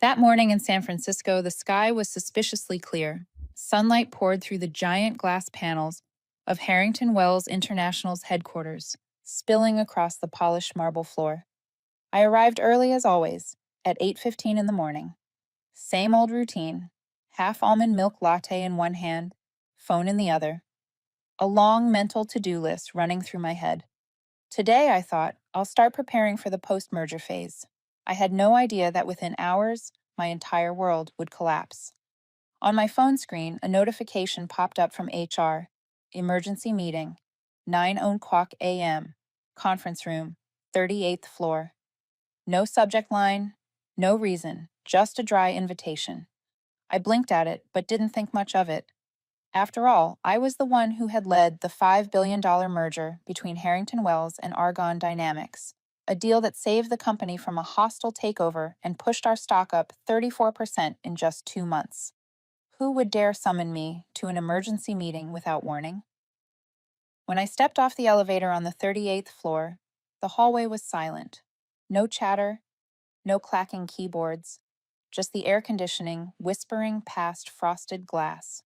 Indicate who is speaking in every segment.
Speaker 1: That morning in San Francisco, the sky was suspiciously clear. Sunlight poured through the giant glass panels of Harrington Wells International's headquarters, spilling across the polished marble floor. I arrived early as always, at 8:15 in the morning. Same old routine, half almond milk latte in one hand, phone in the other. A long mental to-do list running through my head. Today, I thought, I'll start preparing for the post-merger phase. I had no idea that within hours, my entire world would collapse. On my phone screen, a notification popped up from HR. Emergency meeting, 9:00 a.m., conference room, 38th floor. No subject line, no reason, just a dry invitation. I blinked at it, but didn't think much of it. After all, I was the one who had led the $5 billion merger between Harrington Wells and Argonne Dynamics, a deal that saved the company from a hostile takeover and pushed our stock up 34% in just 2 months. Who would dare summon me to an emergency meeting without warning? When I stepped off the elevator on the 38th floor, the hallway was silent. No chatter, no clacking keyboards, just the air conditioning whispering past frosted glass.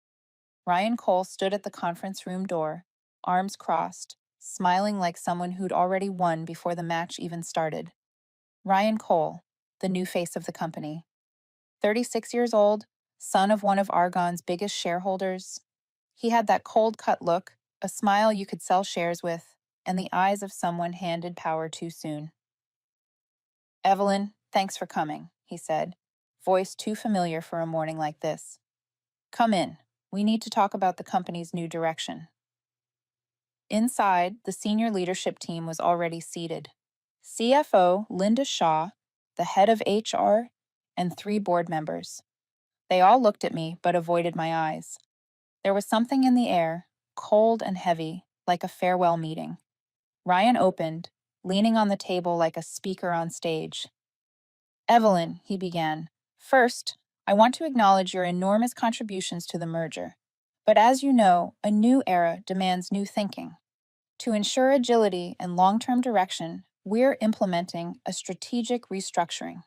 Speaker 1: Ryan Cole stood at the conference room door, arms crossed, smiling like someone who'd already won before the match even started. Ryan Cole, the new face of the company. 36 years old, son of one of Argonne's biggest shareholders. He had that cold-cut look, a smile you could sell shares with, and the eyes of someone handed power too soon. "Evelyn, thanks for coming," he said, voice too familiar for a morning like this. "Come in. We need to talk about the company's new direction." Inside, the senior leadership team was already seated. CFO Linda Shaw, the head of HR, and 3 board members. They all looked at me but avoided my eyes. There was something in the air, cold and heavy, like a farewell meeting. Ryan opened, leaning on the table like a speaker on stage. "Evelyn," he began, "first, I want to acknowledge your enormous contributions to the merger. But as you know, a new era demands new thinking. To ensure agility and long-term direction, we're implementing a strategic restructuring."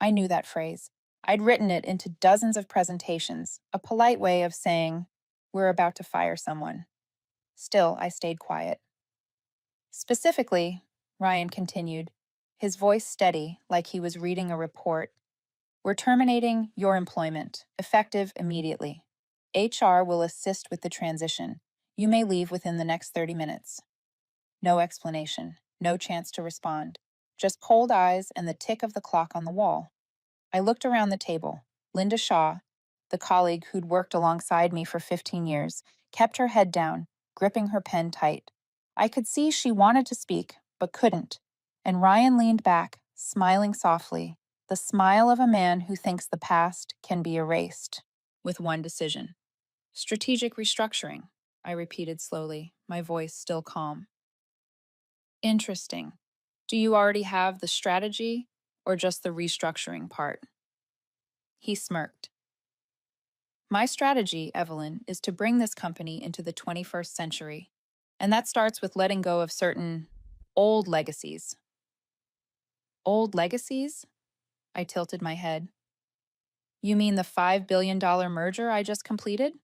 Speaker 1: I knew that phrase. I'd written it into dozens of presentations, a polite way of saying, we're about to fire someone. Still, I stayed quiet. "Specifically," Ryan continued, his voice steady, like he was reading a report, "we're terminating your employment, effective immediately. HR will assist with the transition. You may leave within the next 30 minutes. No explanation, no chance to respond. Just cold eyes and the tick of the clock on the wall. I looked around the table. Linda Shaw, the colleague who'd worked alongside me for 15 years, kept her head down, gripping her pen tight. I could see she wanted to speak, but couldn't. And Ryan leaned back, smiling softly, the smile of a man who thinks the past can be erased with one decision. "Strategic restructuring," I repeated slowly, my voice still calm. "Interesting. Do you already have the strategy or just the restructuring part?" He smirked. "My strategy, Evelyn, is to bring this company into the 21st century. And that starts with letting go of certain old legacies." "Old legacies?" I tilted my head. "You mean the $5 billion merger I just completed?"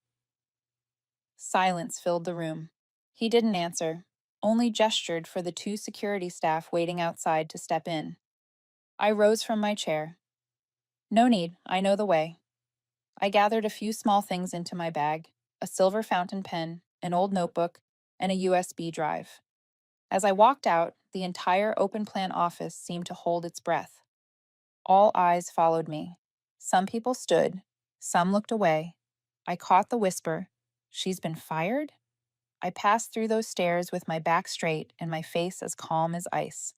Speaker 1: Silence filled the room. He didn't answer, only gestured for the 2 security staff waiting outside to step in. I rose from my chair. "No need, I know the way." I gathered a few small things into my bag, a silver fountain pen, an old notebook, and a USB drive. As I walked out, the entire open plan office seemed to hold its breath. All eyes followed me. Some people stood, some looked away. I caught the whisper, "She's been fired?" I passed through those stairs with my back straight and my face as calm as ice.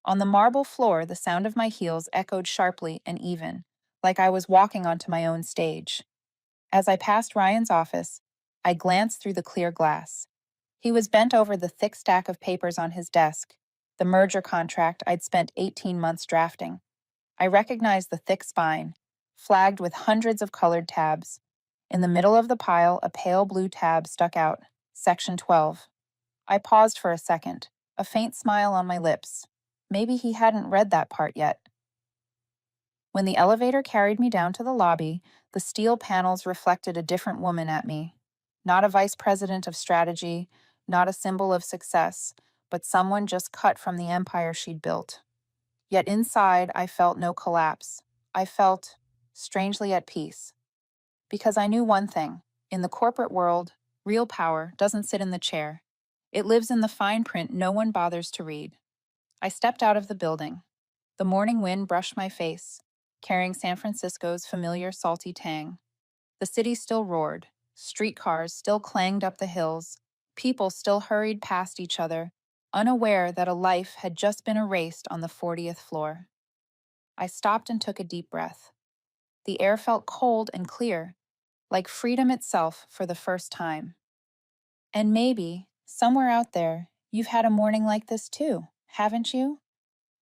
Speaker 1: On the marble floor, the sound of my heels echoed sharply and even, like I was walking onto my own stage. As I passed Ryan's office, I glanced through the clear glass. He was bent over the thick stack of papers on his desk, the merger contract I'd spent 18 months drafting. I recognized the thick spine, flagged with hundreds of colored tabs. In the middle of the pile, a pale blue tab stuck out, Section 12. I paused for a second, a faint smile on my lips. Maybe he hadn't read that part yet. When the elevator carried me down to the lobby, the steel panels reflected a different woman at me. Not a vice president of strategy, not a symbol of success, but someone just cut from the empire she'd built. Yet inside, I felt no collapse. I felt strangely at peace. Because I knew one thing: in the corporate world, real power doesn't sit in the chair. It lives in the fine print no one bothers to read. I stepped out of the building. The morning wind brushed my face, carrying San Francisco's familiar salty tang. The city still roared. Streetcars still clanged up the hills. People still hurried past each other, unaware that a life had just been erased on the 40th floor. I stopped and took a deep breath. The air felt cold and clear, like freedom itself for the first time. And maybe, somewhere out there, you've had a morning like this too, haven't you?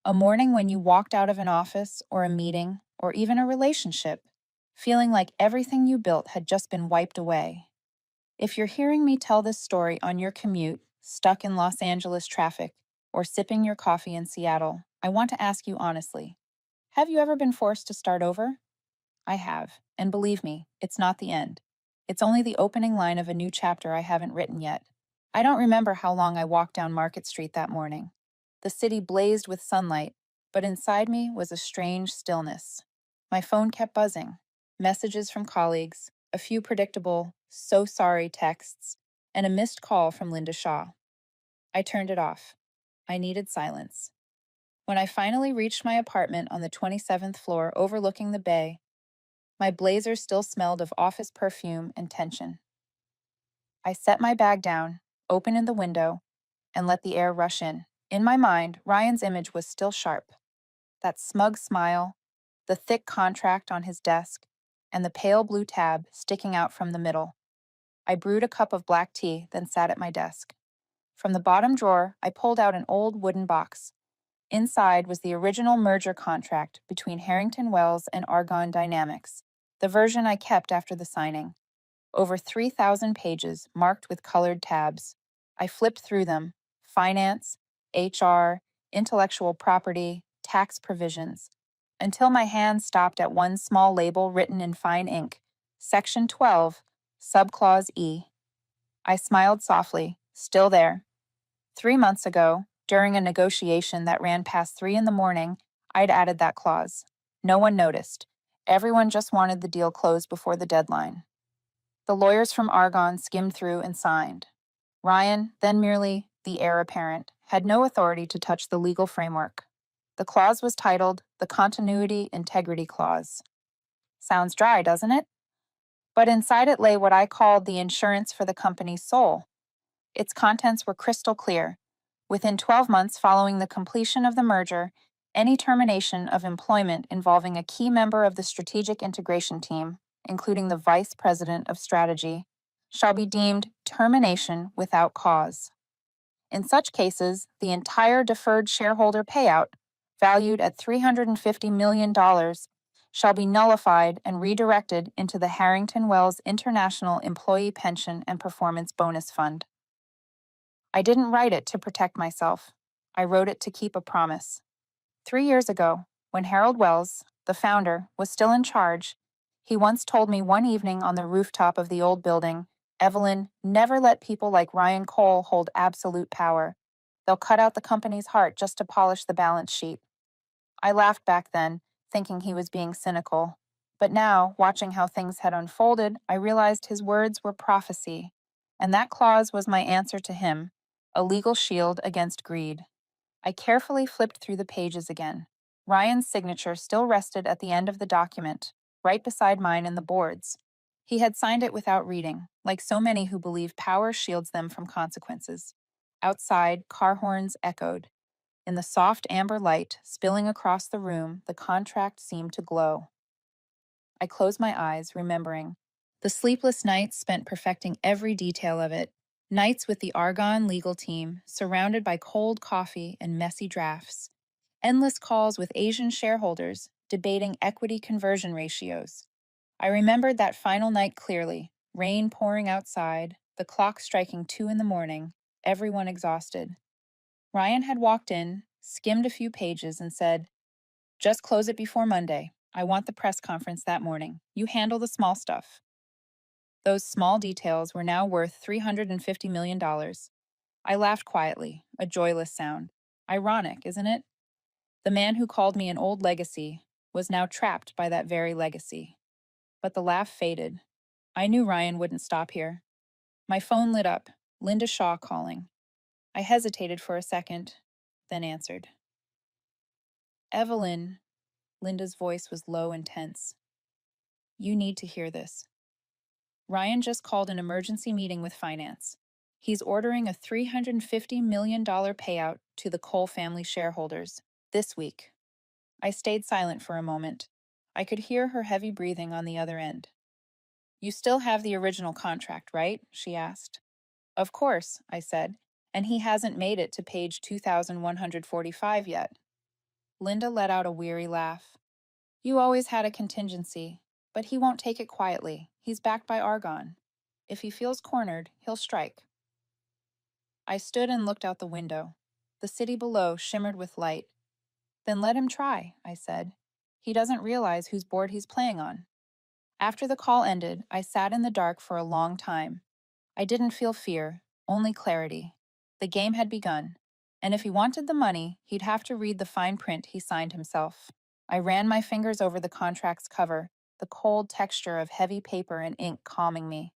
Speaker 1: A morning when you walked out of an office or a meeting or even a relationship, feeling like everything you built had just been wiped away. If you're hearing me tell this story on your commute, stuck in Los Angeles traffic, or sipping your coffee in Seattle, I want to ask you honestly, have you ever been forced to start over? I have, and believe me, it's not the end. It's only the opening line of a new chapter I haven't written yet. I don't remember how long I walked down Market Street that morning. The city blazed with sunlight, but inside me was a strange stillness. My phone kept buzzing. Messages from colleagues, a few predictable, so sorry texts, and a missed call from Linda Shaw. I turned it off. I needed silence. When I finally reached my apartment on the 27th floor overlooking the bay, my blazer still smelled of office perfume and tension. I set my bag down, opened the window, and let the air rush in. In my mind, Ryan's image was still sharp. That smug smile, the thick contract on his desk, and the pale blue tab sticking out from the middle. I brewed a cup of black tea, then sat at my desk. From the bottom drawer, I pulled out an old wooden box. Inside was the original merger contract between Harrington Wells and Argonne Dynamics, the version I kept after the signing. Over 3,000 pages marked with colored tabs. I flipped through them: finance, HR, intellectual property, tax provisions, until my hand stopped at one small label written in fine ink: Section 12, Subclause E. I smiled softly. Still there. 3 months ago, during a negotiation that ran past 3 in the morning, I'd added that clause. No one noticed. Everyone just wanted the deal closed before the deadline. The lawyers from Argonne skimmed through and signed. Ryan, then merely the heir apparent, had no authority to touch the legal framework. The clause was titled the Continuity Integrity Clause. Sounds dry, doesn't it? But inside it lay what I called the insurance for the company's soul. Its contents were crystal clear. Within 12 months following the completion of the merger, any termination of employment involving a key member of the strategic integration team, including the vice president of strategy, shall be deemed termination without cause. In such cases, the entire deferred shareholder payout, valued at $350 million, shall be nullified and redirected into the Harrington Wells International Employee Pension and Performance Bonus Fund. I didn't write it to protect myself. I wrote it to keep a promise. 3 years ago, when Harold Wells, the founder, was still in charge, he once told me one evening on the rooftop of the old building, "Evelyn, never let people like Ryan Cole hold absolute power. They'll cut out the company's heart just to polish the balance sheet." I laughed back then, thinking he was being cynical. But now, watching how things had unfolded, I realized his words were prophecy, and that clause was my answer to him, a legal shield against greed. I carefully flipped through the pages again. Ryan's signature still rested at the end of the document, right beside mine in the boards. He had signed it without reading, like so many who believe power shields them from consequences. Outside, car horns echoed. In the soft amber light spilling across the room, the contract seemed to glow. I closed my eyes, remembering. The sleepless nights spent perfecting every detail of it. Nights with the Argonne legal team, surrounded by cold coffee and messy drafts. Endless calls with Asian shareholders, debating equity conversion ratios. I remembered that final night clearly, rain pouring outside, the clock striking 2 in the morning, everyone exhausted. Ryan had walked in, skimmed a few pages, and said, "Just close it before Monday. I want the press conference that morning. You handle the small stuff. Those small details were now worth $350 million. I laughed quietly, a joyless sound. Ironic, isn't it? The man who called me an old legacy was now trapped by that very legacy. But the laugh faded. I knew Ryan wouldn't stop here. My phone lit up, Linda Shaw calling. I hesitated for a second, then answered. Evelyn, Linda's voice was low and tense. You need to hear this. Ryan just called an emergency meeting with finance. He's ordering a $350 million payout to the Cole family shareholders this week. I stayed silent for a moment. I could hear her heavy breathing on the other end. You still have the original contract, right? She asked. Of course, I said, and he hasn't made it to page 2145 yet. Linda let out a weary laugh. You always had a contingency, but he won't take it quietly. He's backed by Argonne. If he feels cornered, he'll strike. I stood and looked out the window. The city below shimmered with light. Then let him try, I said. He doesn't realize whose board he's playing on. After the call ended, I sat in the dark for a long time. I didn't feel fear, only clarity. The game had begun, and if he wanted the money, he'd have to read the fine print he signed himself. I ran my fingers over the contract's cover, the cold texture of heavy paper and ink calming me.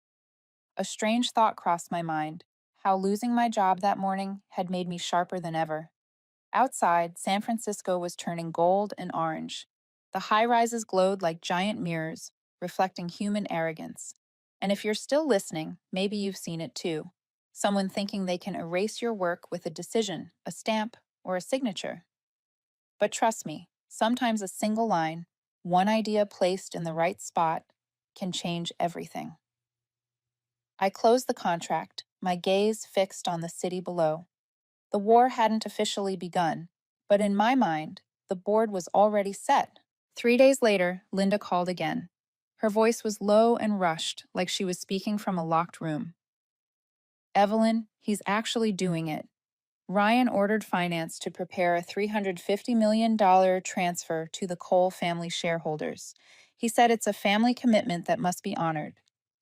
Speaker 1: A strange thought crossed my mind, how losing my job that morning had made me sharper than ever. Outside, San Francisco was turning gold and orange. The high-rises glowed like giant mirrors, reflecting human arrogance. And if you're still listening, maybe you've seen it too. Someone thinking they can erase your work with a decision, a stamp, or a signature. But trust me, sometimes a single line, one idea placed in the right spot, can change everything. I closed the contract, my gaze fixed on the city below. The war hadn't officially begun, but in my mind, the board was already set. 3 days later, Linda called again. Her voice was low and rushed, like she was speaking from a locked room. Evelyn, he's actually doing it. Ryan ordered finance to prepare a $350 million transfer to the Cole family shareholders. He said it's a family commitment that must be honored.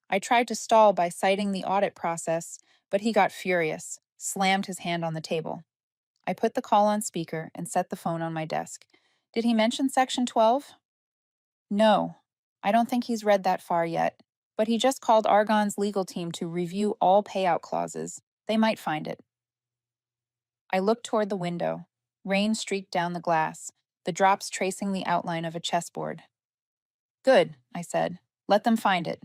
Speaker 1: I tried to stall by citing the audit process, but he got furious, slammed his hand on the table. I put the call on speaker and set the phone on my desk. Did he mention Section 12? No, I don't think he's read that far yet, but he just called Argonne's legal team to review all payout clauses. They might find it. I looked toward the window. Rain streaked down the glass, the drops tracing the outline of a chessboard. Good, I said. Let them find it.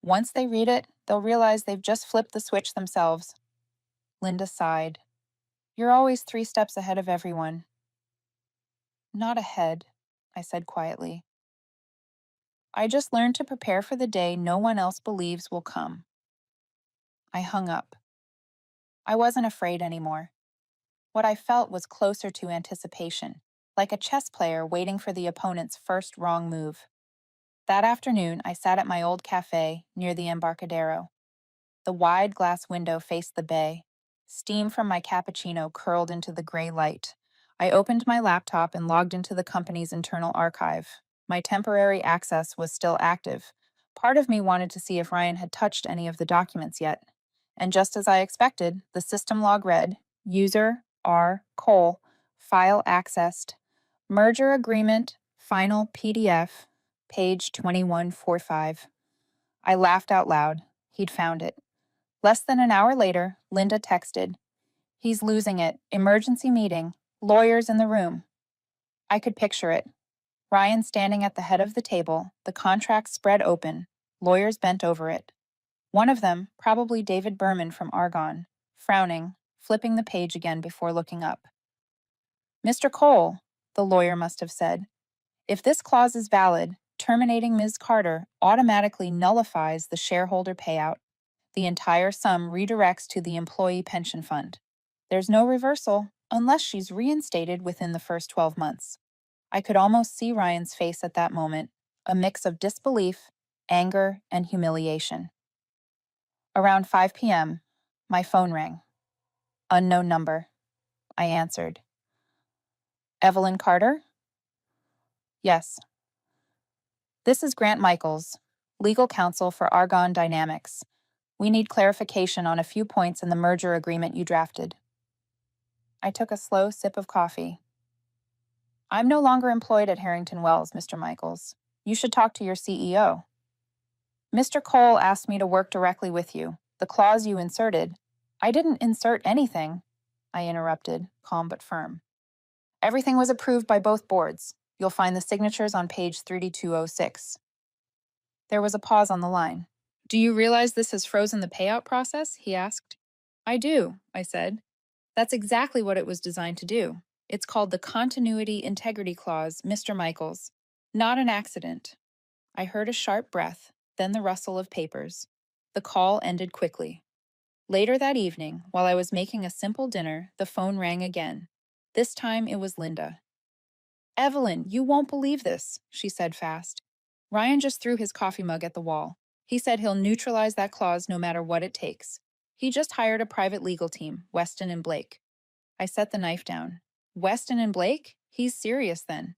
Speaker 1: Once they read it, they'll realize they've just flipped the switch themselves. Linda sighed. You're always 3 steps ahead of everyone. Not ahead, I said quietly. I just learned to prepare for the day no one else believes will come. I hung up. I wasn't afraid anymore. What I felt was closer to anticipation, like a chess player waiting for the opponent's first wrong move. That afternoon, I sat at my old cafe near the Embarcadero. The wide glass window faced the bay. Steam from my cappuccino curled into the gray light. I opened my laptop and logged into the company's internal archive. My temporary access was still active. Part of me wanted to see if Ryan had touched any of the documents yet. And just as I expected, the system log read, User R. Cole, File Accessed, Merger Agreement, Final PDF, page 2145. I laughed out loud. He'd found it. Less than an hour later, Linda texted, He's losing it. Emergency meeting. Lawyers in the room. I could picture it. Ryan standing at the head of the table, the contract spread open, lawyers bent over it. One of them, probably David Berman from Argonne, frowning, flipping the page again before looking up. Mr. Cole, the lawyer must have said, if this clause is valid, terminating Ms. Carter automatically nullifies the shareholder payout. The entire sum redirects to the employee pension fund. There's no reversal unless she's reinstated within the first 12 months. I could almost see Ryan's face at that moment, a mix of disbelief, anger, and humiliation. Around 5 p.m., my phone rang. Unknown number. I answered. Evelyn Carter? Yes. This is Grant Michaels, legal counsel for Argonne Dynamics. We need clarification on a few points in the merger agreement you drafted. I took a slow sip of coffee. I'm no longer employed at Harrington Wells, Mr. Michaels. You should talk to your CEO. Mr. Cole asked me to work directly with you. The clause you inserted. I didn't insert anything, I interrupted, calm but firm. Everything was approved by both boards. You'll find the signatures on page 3206. There was a pause on the line. Do you realize this has frozen the payout process? He asked. I do, I said. That's exactly what it was designed to do. It's called the Continuity Integrity Clause, Mr. Michaels. Not an accident. I heard a sharp breath, then the rustle of papers. The call ended quickly. Later that evening, while I was making a simple dinner, the phone rang again. This time it was Linda. Evelyn, you won't believe this, she said fast. Ryan just threw his coffee mug at the wall. He said he'll neutralize that clause no matter what it takes. He just hired a private legal team, Weston and Blake. I set the knife down. Weston and Blake? He's serious then.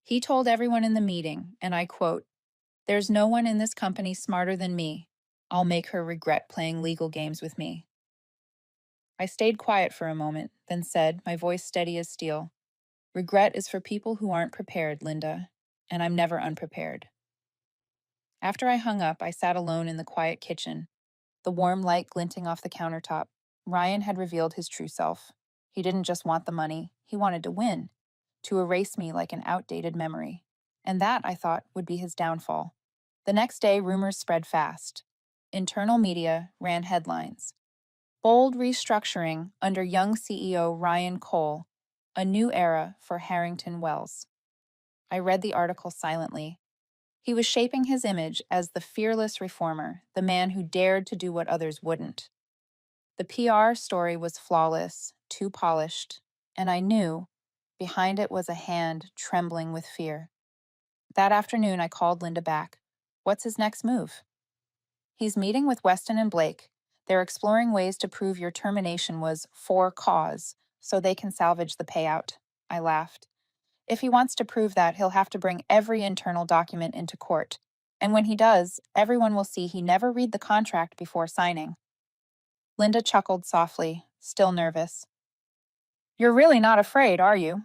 Speaker 1: He told everyone in the meeting, and I quote, "There's no one in this company smarter than me. I'll make her regret playing legal games with me." I stayed quiet for a moment, then said, my voice steady as steel, "Regret is for people who aren't prepared, Linda, and I'm never unprepared." After I hung up, I sat alone in the quiet kitchen, the warm light glinting off the countertop. Ryan had revealed his true self. He didn't just want the money, he wanted to win, to erase me like an outdated memory. And that, I thought, would be his downfall. The next day, rumors spread fast. Internal media ran headlines. Bold restructuring under young CEO Ryan Cole, a new era for Harrington Wells. I read the article silently. He was shaping his image as the fearless reformer, the man who dared to do what others wouldn't. The PR story was flawless, too polished, and I knew behind it was a hand trembling with fear. That afternoon, I called Linda back. What's his next move? He's meeting with Weston and Blake. They're exploring ways to prove your termination was for cause, so they can salvage the payout. I laughed. If he wants to prove that, he'll have to bring every internal document into court. And when he does, everyone will see he never read the contract before signing. Linda chuckled softly, still nervous. You're really not afraid, are you?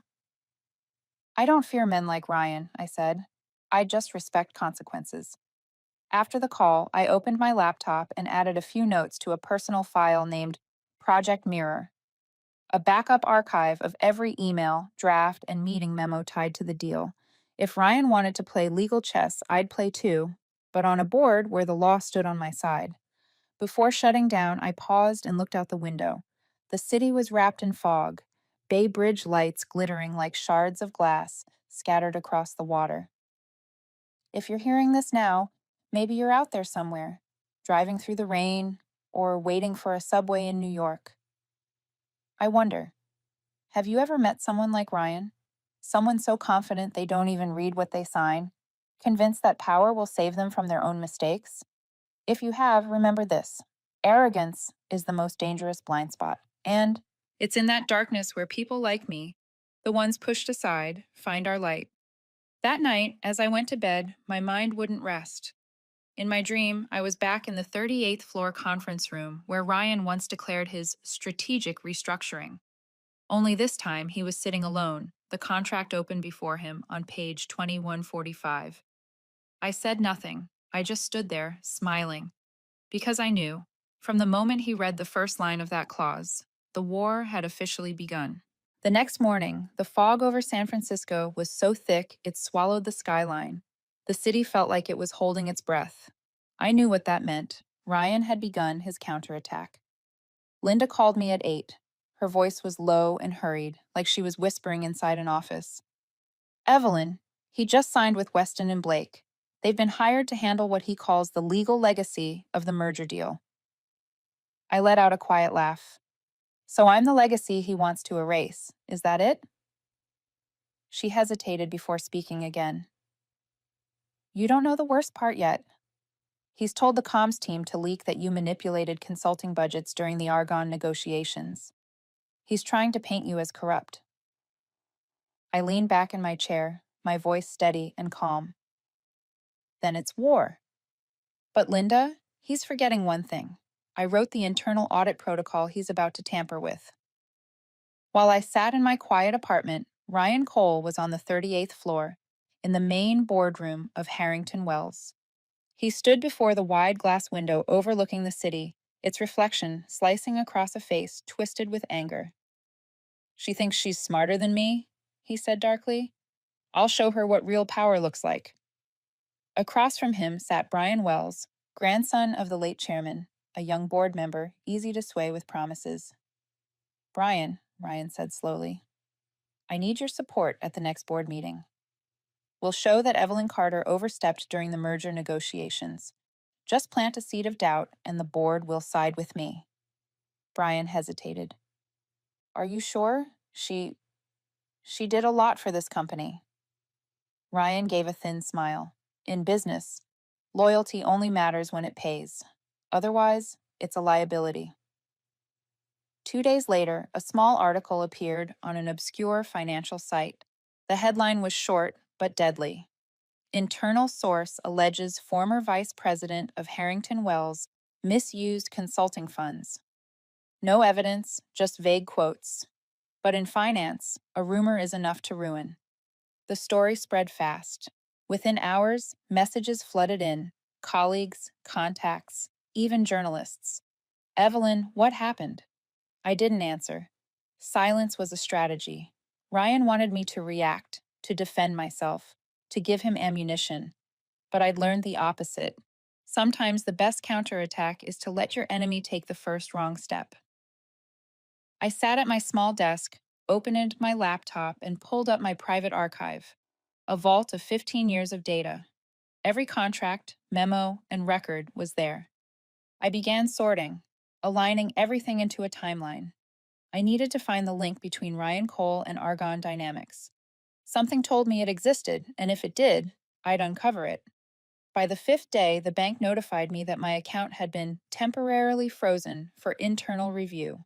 Speaker 1: I don't fear men like Ryan, I said. I just respect consequences. After the call, I opened my laptop and added a few notes to a personal file named Project Mirror, a backup archive of every email, draft, and meeting memo tied to the deal. If Ryan wanted to play legal chess, I'd play too, but on a board where the law stood on my side. Before shutting down, I paused and looked out the window. The city was wrapped in fog, Bay Bridge lights glittering like shards of glass scattered across the water. If you're hearing this now, maybe you're out there somewhere, driving through the rain or waiting for a subway in New York. I wonder, have you ever met someone like Ryan? Someone so confident they don't even read what they sign, convinced that power will save them from their own mistakes? If you have, remember this. Arrogance is the most dangerous blind spot, and it's in that darkness where people like me, the ones pushed aside, find our light. That night, as I went to bed, my mind wouldn't rest. In my dream, I was back in the 38th floor conference room where Ryan once declared his strategic restructuring. Only this time, he was sitting alone, the contract open before him on page 2145. I said nothing. I just stood there, smiling. Because I knew, from the moment he read the first line of that clause, the war had officially begun. The next morning, the fog over San Francisco was so thick it swallowed the skyline. The city felt like it was holding its breath. I knew what that meant. Ryan had begun his counterattack. Linda called me at 8. Her voice was low and hurried, like she was whispering inside an office. Evelyn, he just signed with Weston and Blake. They've been hired to handle what he calls the legal legacy of the merger deal. I let out a quiet laugh. So I'm the legacy he wants to erase. Is that it? She hesitated before speaking again. You don't know the worst part yet. He's told the comms team to leak that you manipulated consulting budgets during the Argonne negotiations. He's trying to paint you as corrupt. I leaned back in my chair, my voice steady and calm. then it's war. But Linda, he's forgetting one thing. I wrote the internal audit protocol he's about to tamper with. While I sat in my quiet apartment, Ryan Cole was on the 38th floor, in the main boardroom of Harrington Wells. He stood before the wide glass window overlooking the city, its reflection slicing across a face twisted with anger. "She thinks she's smarter than me," he said darkly. "I'll show her what real power looks like." Across from him sat Brian Wells, grandson of the late chairman, a young board member, easy to sway with promises. "Brian," Ryan said slowly, "I need your support at the next board meeting. We'll show that Evelyn Carter overstepped during the merger negotiations. Just plant a seed of doubt, and the board will side with me." Brian hesitated. "Are you sure? She did a lot for this company." Ryan gave a thin smile. "In business, loyalty only matters when it pays. Otherwise, it's a liability." 2 days later, a small article appeared on an obscure financial site. The headline was short but deadly. "Internal source alleges former vice president of Harrington Wells misused consulting funds." No evidence, just vague quotes. But in finance, a rumor is enough to ruin. The story spread fast. Within hours, messages flooded in, colleagues, contacts, even journalists. "Evelyn, what happened?" I didn't answer. Silence was a strategy. Ryan wanted me to react, to defend myself, to give him ammunition. But I'd learned the opposite. Sometimes the best counterattack is to let your enemy take the first wrong step. I sat at my small desk, opened my laptop, and pulled up my private archive, a vault of 15 years of data. Every contract, memo, and record was there. I began sorting, aligning everything into a timeline. I needed to find the link between Ryan Cole and Argonne Dynamics. Something told me it existed, and if it did, I'd uncover it. By the 5th day, the bank notified me that my account had been temporarily frozen for internal review.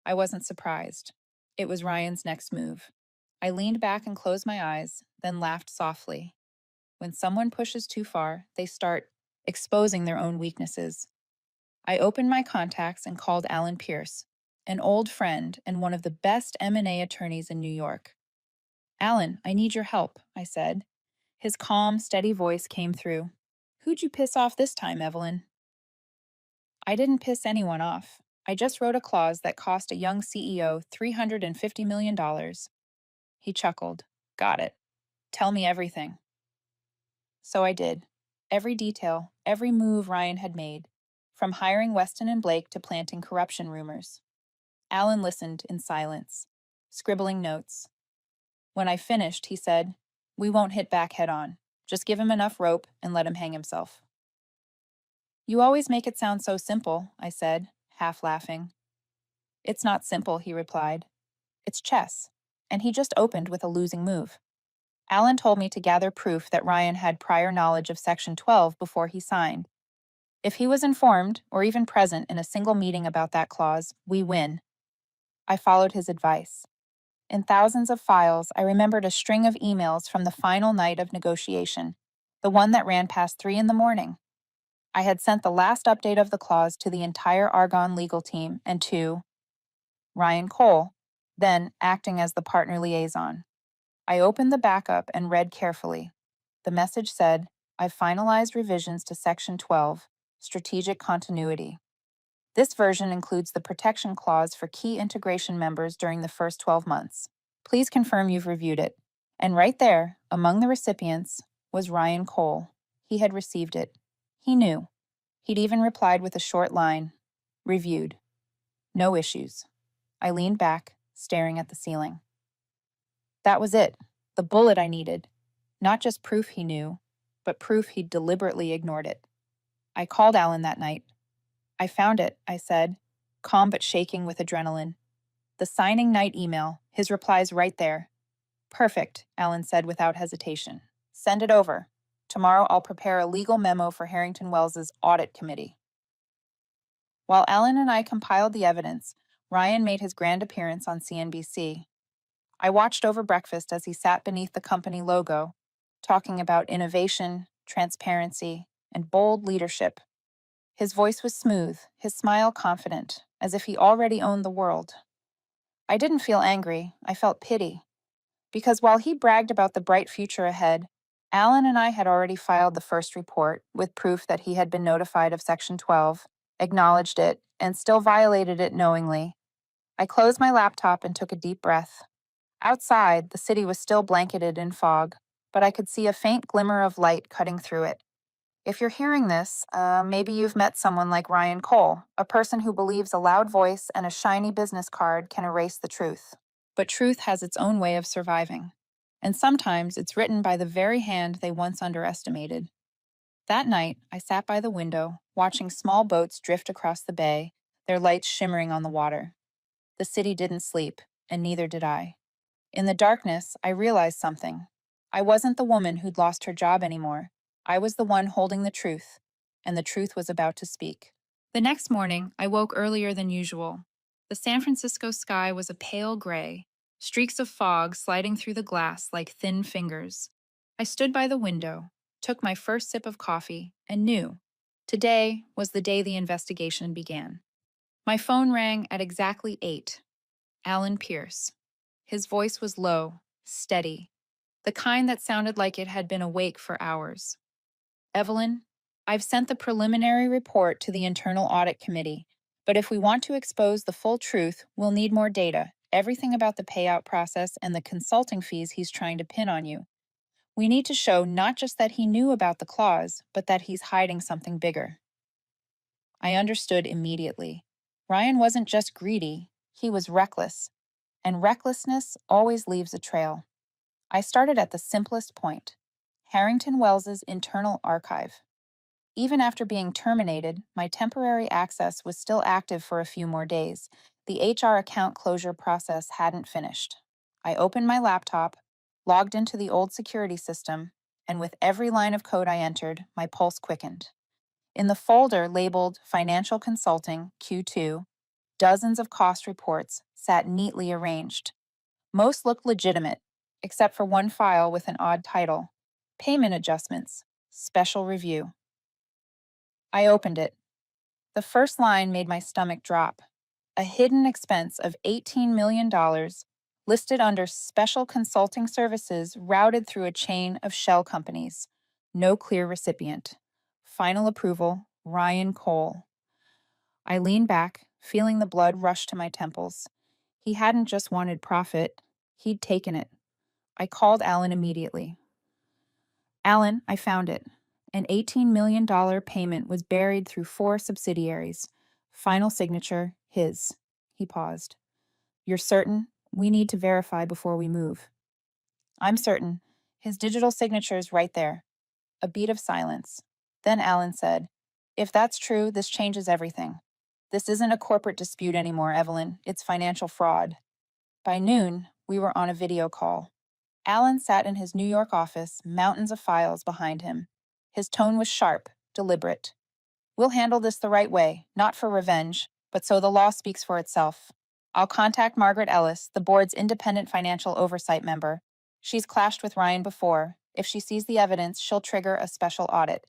Speaker 1: I wasn't surprised. It was Ryan's next move. I leaned back and closed my eyes, then laughed softly. When someone pushes too far, they start exposing their own weaknesses. I opened my contacts and called Alan Pierce, an old friend and one of the best M&A attorneys in New York. "Alan, I need your help," I said. His calm, steady voice came through. "Who'd you piss off this time, Evelyn?" "I didn't piss anyone off. I just wrote a clause that cost a young CEO $350 million. He chuckled. "Got it. Tell me everything." So I did. Every detail, every move Ryan had made, from hiring Weston and Blake to planting corruption rumors. Alan listened in silence, scribbling notes. When I finished, he said, "We won't hit back head on. Just give him enough rope and let him hang himself." "You always make it sound so simple," I said, half laughing. "It's not simple," he replied. "It's chess." And he just opened with a losing move. Alan told me to gather proof that Ryan had prior knowledge of Section 12 before he signed. If he was informed, or even present in a single meeting about that clause, we win. I followed his advice. In thousands of files, I remembered a string of emails from the final night of negotiation, the one that ran past 3 in the morning. I had sent the last update of the clause to the entire Argonne legal team and to Ryan Cole, then acting as the partner liaison. I opened the backup and read carefully. The message said, "I've finalized revisions to Section 12, Strategic Continuity. This version includes the protection clause for key integration members during the first 12 months. Please confirm you've reviewed it." And right there, among the recipients, was Ryan Cole. He had received it. He knew. He'd even replied with a short line, "Reviewed. No issues." I leaned back, staring at the ceiling. That was it, the bullet I needed. Not just proof he knew, but proof he'd deliberately ignored it. I called Alan that night. "I found it," I said, calm but shaking with adrenaline. "The signing night email, his replies right there." "Perfect," Alan said without hesitation. "Send it over. Tomorrow I'll prepare a legal memo for Harrington Wells's audit committee." While Alan and I compiled the evidence, Ryan made his grand appearance on CNBC. I watched over breakfast as he sat beneath the company logo, talking about innovation, transparency, and bold leadership. His voice was smooth, his smile confident, as if he already owned the world. I didn't feel angry, I felt pity. Because while he bragged about the bright future ahead, Alan and I had already filed the first report with proof that he had been notified of Section 12, acknowledged it, and still violated it knowingly. I closed my laptop and took a deep breath. Outside, the city was still blanketed in fog, but I could see a faint glimmer of light cutting through it. If you're hearing this, maybe you've met someone like Ryan Cole, a person who believes a loud voice and a shiny business card can erase the truth. But truth has its own way of surviving, and sometimes it's written by the very hand they once underestimated. That night, I sat by the window, watching small boats drift across the bay, their lights shimmering on the water. The city didn't sleep, and neither did I. In the darkness, I realized something. I wasn't the woman who'd lost her job anymore. I was the one holding the truth, and the truth was about to speak. The next morning, I woke earlier than usual. The San Francisco sky was a pale gray, streaks of fog sliding through the glass like thin fingers. I stood by the window, took my first sip of coffee, and knew today was the day the investigation began. My phone rang at exactly 8. Alan Pierce. His voice was low, steady, the kind that sounded like it had been awake for hours. Evelyn, I've sent the preliminary report to the Internal Audit Committee, but if we want to expose the full truth, we'll need more data, everything about the payout process and the consulting fees he's trying to pin on you. We need to show not just that he knew about the clause, but that he's hiding something bigger. I understood immediately. Ryan wasn't just greedy, he was reckless, and recklessness always leaves a trail. I started at the simplest point, Harrington Wells's internal archive. Even after being terminated, my temporary access was still active for a few more days. The HR account closure process hadn't finished. I opened my laptop, logged into the old security system, and with every line of code I entered, my pulse quickened. In the folder labeled Financial Consulting Q2, dozens of cost reports sat neatly arranged. Most looked legitimate, except for one file with an odd title, Payment Adjustments, Special Review. I opened it. The first line made my stomach drop. A hidden expense of $18 million listed under special consulting services routed through a chain of shell companies. No clear recipient. Final approval, Ryan Cole. I leaned back, feeling the blood rush to my temples. He hadn't just wanted profit, he'd taken it. I called Alan immediately. Alan, I found it. An $18 million payment was buried through 4 subsidiaries. Final signature, his. He paused. You're certain? We need to verify before we move. I'm certain. His digital signature's right there. A beat of silence. Then Alan said, If that's true, this changes everything. This isn't a corporate dispute anymore, Evelyn. It's financial fraud. By noon, we were on a video call. Alan sat in his New York office, mountains of files behind him. His tone was sharp, deliberate. We'll handle this the right way, not for revenge, but so the law speaks for itself. I'll contact Margaret Ellis, the board's independent financial oversight member. She's clashed with Ryan before. If she sees the evidence, she'll trigger a special audit.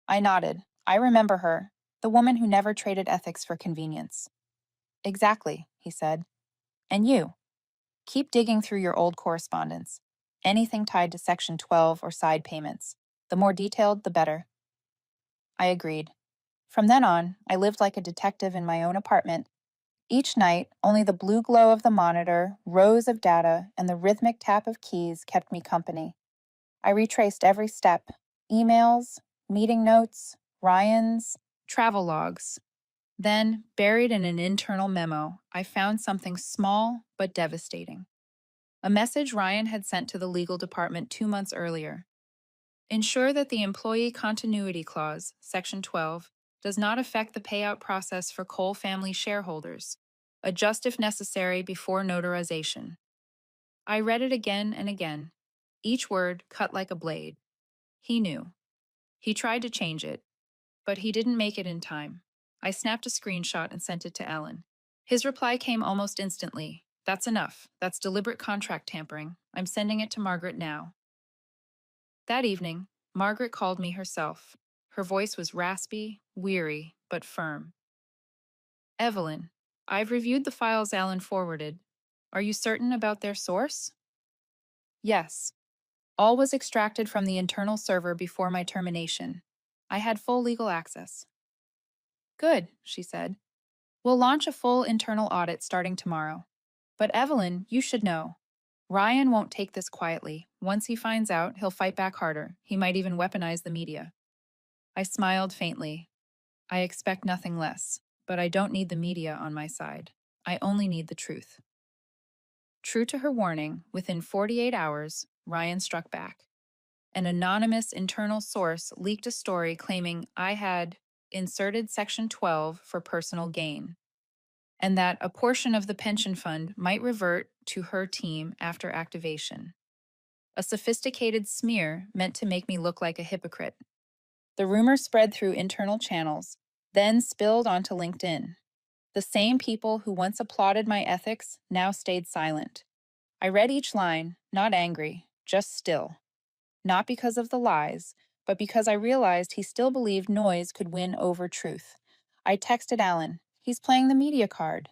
Speaker 1: I nodded. I remember her, the woman who never traded ethics for convenience. Exactly, he said. And you? Keep digging through your old correspondence. Anything tied to Section 12 or side payments. The more detailed, the better. I agreed. From then on, I lived like a detective in my own apartment. Each night, only the blue glow of the monitor, rows of data, and the rhythmic tap of keys kept me company. I retraced every step, emails, meeting notes, Ryan's, travel logs. Then, buried in an internal memo, I found something small but devastating. A message Ryan had sent to the legal department 2 months earlier. Ensure that the Employee Continuity Clause, Section 12, does not affect the payout process for Cole family shareholders. Adjust if necessary before notarization. I read it again and again, each word cut like a blade. He knew. He tried to change it, but he didn't make it in time. I snapped a screenshot and sent it to Alan. His reply came almost instantly. That's enough. That's deliberate contract tampering. I'm sending it to Margaret now. That evening, Margaret called me herself. Her voice was raspy, weary, but firm. Evelyn, I've reviewed the files Alan forwarded. Are you certain about their source? Yes. All was extracted from the internal server before my termination. I had full legal access. Good, she said. We'll launch a full internal audit starting tomorrow. But Evelyn, you should know. Ryan won't take this quietly. Once he finds out, he'll fight back harder. He might even weaponize the media. I smiled faintly. I expect nothing less, but I don't need the media on my side. I only need the truth. True to her warning, within 48 hours, Ryan struck back. An anonymous internal source leaked a story claiming I had inserted Section 12 for personal gain, and that a portion of the pension fund might revert to her team after activation. A sophisticated smear meant to make me look like a hypocrite. The rumor spread through internal channels, then spilled onto LinkedIn. The same people who once applauded my ethics now stayed silent. I read each line, not angry, just still. Not because of the lies, but because I realized he still believed noise could win over truth. I texted Alan, "He's playing the media card."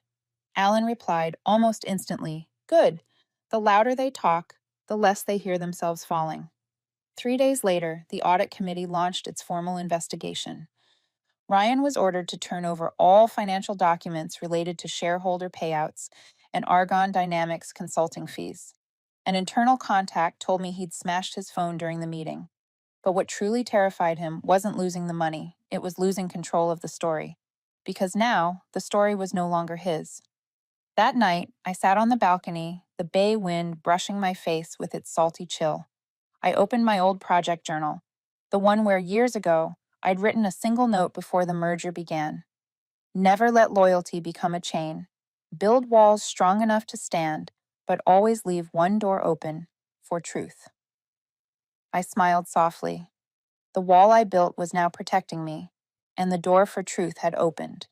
Speaker 1: Alan replied almost instantly, "Good. The louder they talk, the less they hear themselves falling." 3 days later, the audit committee launched its formal investigation. Ryan was ordered to turn over all financial documents related to shareholder payouts and Argonne Dynamics consulting fees. An internal contact told me he'd smashed his phone during the meeting. But what truly terrified him wasn't losing the money, it was losing control of the story. Because now, the story was no longer his. That night, I sat on the balcony, the bay wind brushing my face with its salty chill. I opened my old project journal, the one where years ago I'd written a single note before the merger began. Never let loyalty become a chain. Build walls strong enough to stand, but always leave one door open for truth. I smiled softly. The wall I built was now protecting me, and the door for truth had opened.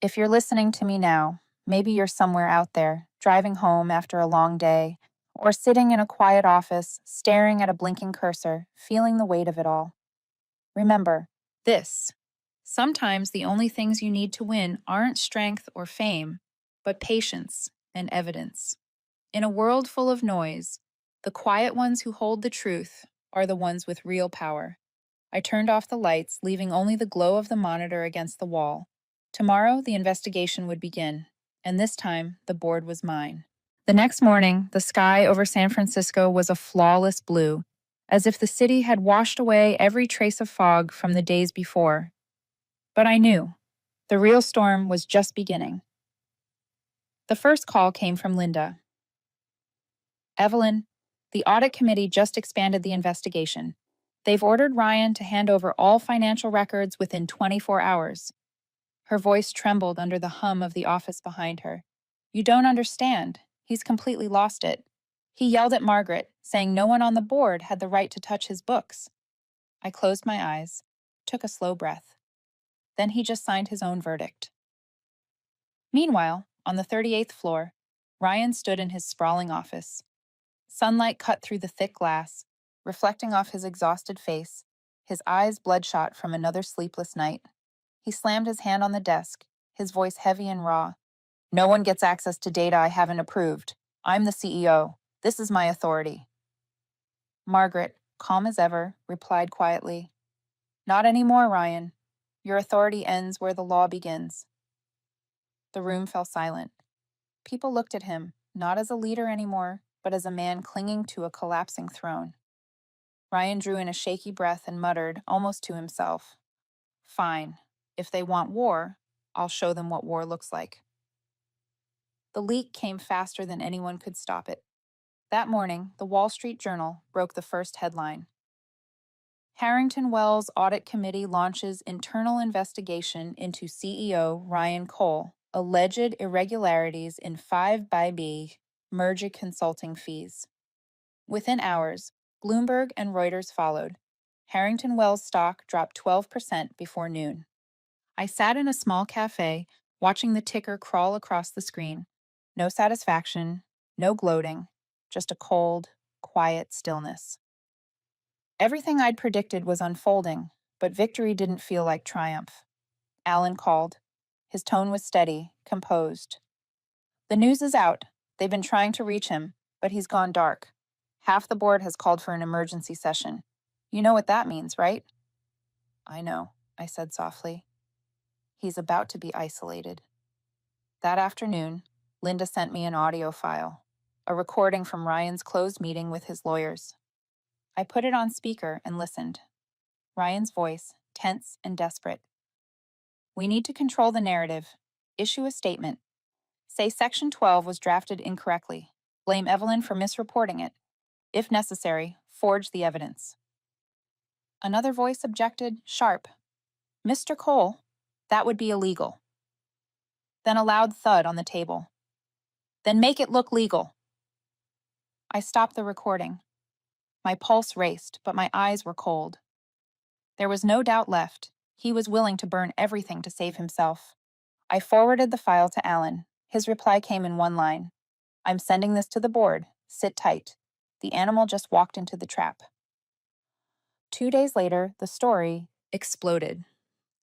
Speaker 1: If you're listening to me now, maybe you're somewhere out there, driving home after a long day, or sitting in a quiet office, staring at a blinking cursor, feeling the weight of it all. Remember this. Sometimes the only things you need to win aren't strength or fame, but patience and evidence. In a world full of noise, the quiet ones who hold the truth are the ones with real power. I turned off the lights, leaving only the glow of the monitor against the wall. Tomorrow, the investigation would begin, and this time, the board was mine. The next morning, the sky over San Francisco was a flawless blue, as if the city had washed away every trace of fog from the days before. But I knew the real storm was just beginning. The first call came from Linda. "Evelyn, the audit committee just expanded the investigation. They've ordered Ryan to hand over all financial records within 24 hours. Her voice trembled under the hum of the office behind her. "You don't understand. He's completely lost it. He yelled at Margaret, saying no one on the board had the right to touch his books." I closed my eyes, took a slow breath. Then he just signed his own verdict. Meanwhile, on the 38th floor, Ryan stood in his sprawling office. Sunlight cut through the thick glass, reflecting off his exhausted face, his eyes bloodshot from another sleepless night. He slammed his hand on the desk, his voice heavy and raw. "No one gets access to data I haven't approved. I'm the CEO. This is my authority." Margaret, calm as ever, replied quietly, "Not anymore, Ryan. Your authority ends where the law begins." The room fell silent. People looked at him, not as a leader anymore, but as a man clinging to a collapsing throne. Ryan drew in a shaky breath and muttered, almost to himself, "Fine. If they want war, I'll show them what war looks like." The leak came faster than anyone could stop it. That morning, the Wall Street Journal broke the first headline. Harrington Wells Audit Committee launches internal investigation into CEO Ryan Cole, alleged irregularities in 5x merger consulting fees. Within hours, Bloomberg and Reuters followed. Harrington Wells stock dropped 12% before noon. I sat in a small cafe, watching the ticker crawl across the screen. No satisfaction, no gloating, just a cold, quiet stillness. Everything I'd predicted was unfolding, but victory didn't feel like triumph. Alan called. His tone was steady, composed. The news is out. They've been trying to reach him, but he's gone dark. Half the board has called for an emergency session. You know what that means, right? I know, I said softly. He's about to be isolated. That afternoon, Linda sent me an audio file, a recording from Ryan's closed meeting with his lawyers. I put it on speaker and listened. Ryan's voice, tense and desperate. We need to control the narrative. Issue a statement. Say Section 12 was drafted incorrectly. Blame Evelyn for misreporting it. If necessary, forge the evidence. Another voice objected, sharp. Mr. Cole, that would be illegal. Then a loud thud on the table. Then make it look legal. I stopped the recording. My pulse raced, but my eyes were cold. There was no doubt left. He was willing to burn everything to save himself. I forwarded the file to Alan. His reply came in one line. I'm sending this to the board. Sit tight. The animal just walked into the trap. 2 days later, the story exploded.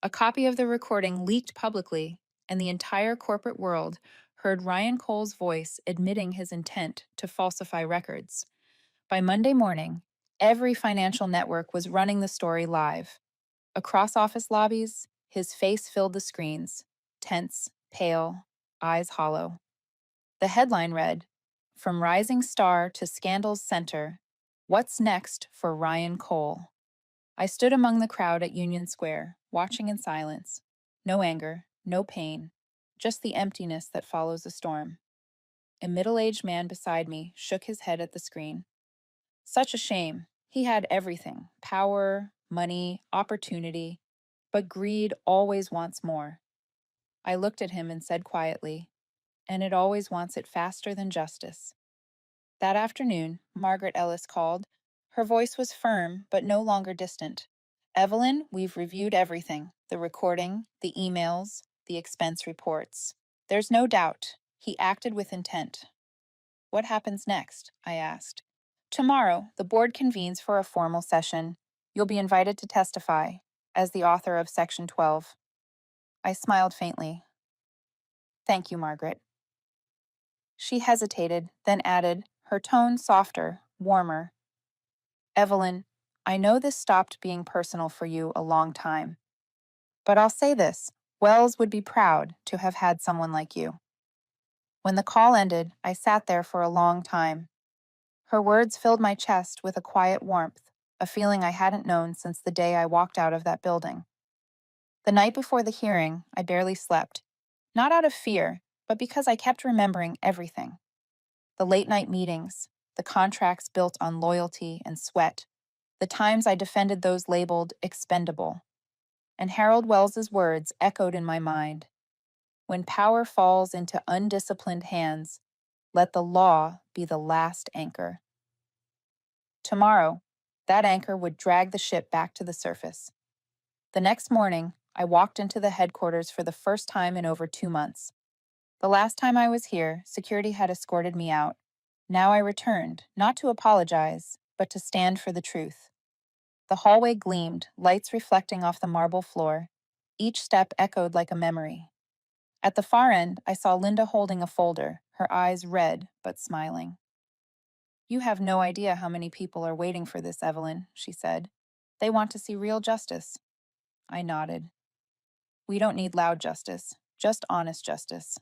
Speaker 1: A copy of the recording leaked publicly, and the entire corporate world heard Ryan Cole's voice admitting his intent to falsify records. By Monday morning, every financial network was running the story live. Across office lobbies, his face filled the screens, tense, pale, eyes hollow. The headline read, From Rising Star to Scandal's Center, What's Next for Ryan Cole? I stood among the crowd at Union Square, watching in silence. No anger, no pain, just the emptiness that follows a storm. A middle-aged man beside me shook his head at the screen. Such a shame. He had everything, power, money, opportunity, but greed always wants more. I looked at him and said quietly, and it always wants it faster than justice. That afternoon, Margaret Ellis called. Her voice was firm, but no longer distant. Evelyn, we've reviewed everything, the recording, the emails, the expense reports. There's no doubt. He acted with intent. What happens next? I asked. Tomorrow, the board convenes for a formal session. You'll be invited to testify, as the author of Section 12. I smiled faintly. Thank you, Margaret. She hesitated, then added, her tone softer, warmer. Evelyn, I know this stopped being personal for you a long time. But I'll say this, Wells would be proud to have had someone like you. When the call ended, I sat there for a long time. Her words filled my chest with a quiet warmth, a feeling I hadn't known since the day I walked out of that building. The night before the hearing, I barely slept, not out of fear, but because I kept remembering everything. The late-night meetings, the contracts built on loyalty and sweat, the times I defended those labeled expendable. And Harold Wells's words echoed in my mind. When power falls into undisciplined hands, let the law be the last anchor. Tomorrow, that anchor would drag the ship back to the surface. The next morning, I walked into the headquarters for the first time in over 2 months. The last time I was here, security had escorted me out. Now I returned, not to apologize, but to stand for the truth. The hallway gleamed, lights reflecting off the marble floor. Each step echoed like a memory. At the far end, I saw Linda holding a folder, her eyes red but smiling. You have no idea how many people are waiting for this, Evelyn, she said. They want to see real justice. I nodded. We don't need loud justice, just honest justice.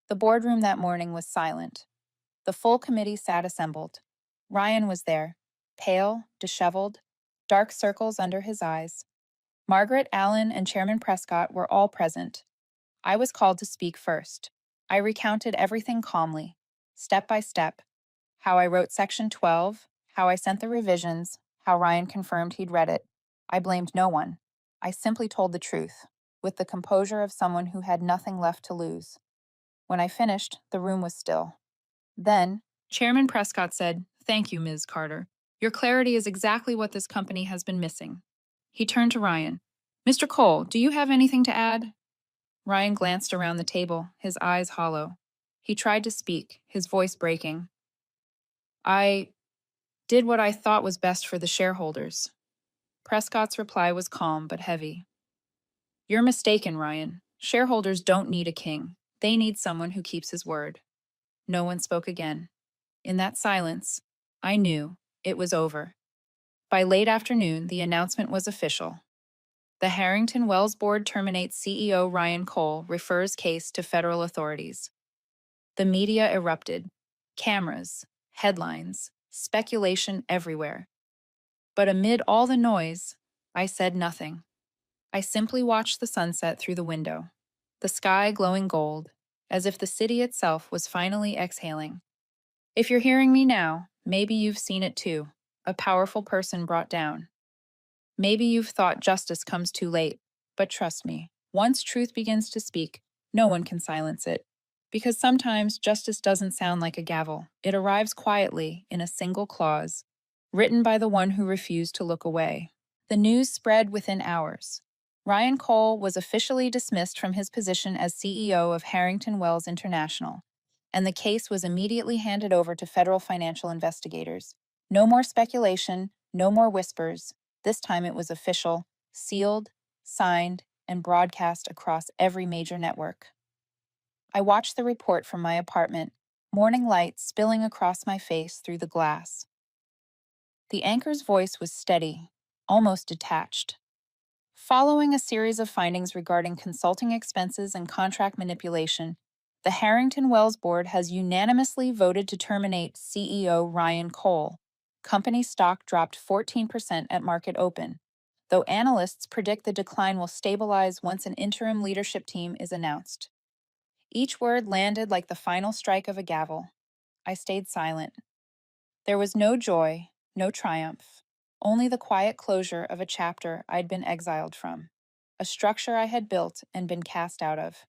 Speaker 1: The boardroom that morning was silent. The full committee sat assembled. Ryan was there, pale, disheveled, dark circles under his eyes. Margaret, Allen, and Chairman Prescott were all present. I was called to speak first. I recounted everything calmly, step by step, how I wrote Section 12, how I sent the revisions, how Ryan confirmed he'd read it. I blamed no one. I simply told the truth, with the composure of someone who had nothing left to lose. When I finished, the room was still. Then, Chairman Prescott said, "Thank you, Ms. Carter. Your clarity is exactly what this company has been missing." He turned to Ryan. "Mr. Cole, do you have anything to add?" Ryan glanced around the table, his eyes hollow. He tried to speak, his voice breaking. I Did what I thought was best for the shareholders. Prescott's reply was calm but heavy. You're mistaken, Ryan. Shareholders don't need a king. They need someone who keeps his word. No one spoke again. In that silence, I knew it was over. By late afternoon, the announcement was official. The Harrington Wells Board terminates CEO Ryan Cole, refers case to federal authorities. The media erupted. Cameras, headlines, speculation everywhere. But amid all the noise, I said nothing. I simply watched the sunset through the window, the sky glowing gold, as if the city itself was finally exhaling. If you're hearing me now, maybe you've seen it too, a powerful person brought down. Maybe you've thought justice comes too late, but trust me, once truth begins to speak, no one can silence it. Because sometimes justice doesn't sound like a gavel, it arrives quietly in a single clause, written by the one who refused to look away. The news spread within hours. Ryan Cole was officially dismissed from his position as CEO of Harrington Wells International, and the case was immediately handed over to federal financial investigators. No more speculation, no more whispers. This time it was official, sealed, signed, and broadcast across every major network. I watched the report from my apartment, morning light spilling across my face through the glass. The anchor's voice was steady, almost detached. Following a series of findings regarding consulting expenses and contract manipulation, the Harrington Wells Board has unanimously voted to terminate CEO Ryan Cole. Company stock dropped 14% at market open, though analysts predict the decline will stabilize once an interim leadership team is announced. Each word landed like the final strike of a gavel. I stayed silent. There was no joy, no triumph, only the quiet closure of a chapter I'd been exiled from, a structure I had built and been cast out of.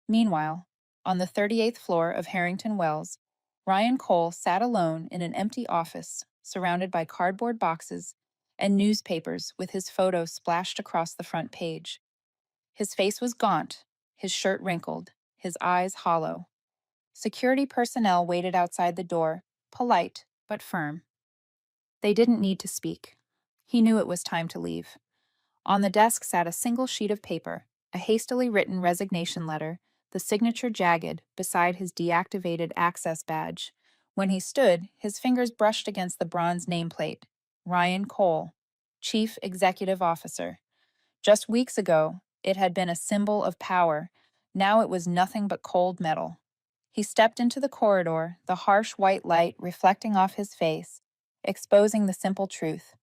Speaker 1: Meanwhile, on the 38th floor of Harrington Wells, Ryan Cole sat alone in an empty office, surrounded by cardboard boxes and newspapers with his photo splashed across the front page. His face was gaunt, his shirt wrinkled, his eyes hollow. Security personnel waited outside the door, polite but firm. They didn't need to speak. He knew it was time to leave. On the desk sat a single sheet of paper, a hastily written resignation letter, the signature jagged beside his deactivated access badge. When he stood, his fingers brushed against the bronze nameplate. Ryan Cole, Chief Executive Officer. Just weeks ago, it had been a symbol of power. Now it was nothing but cold metal. He stepped into the corridor, the harsh white light reflecting off his face, exposing the simple truth.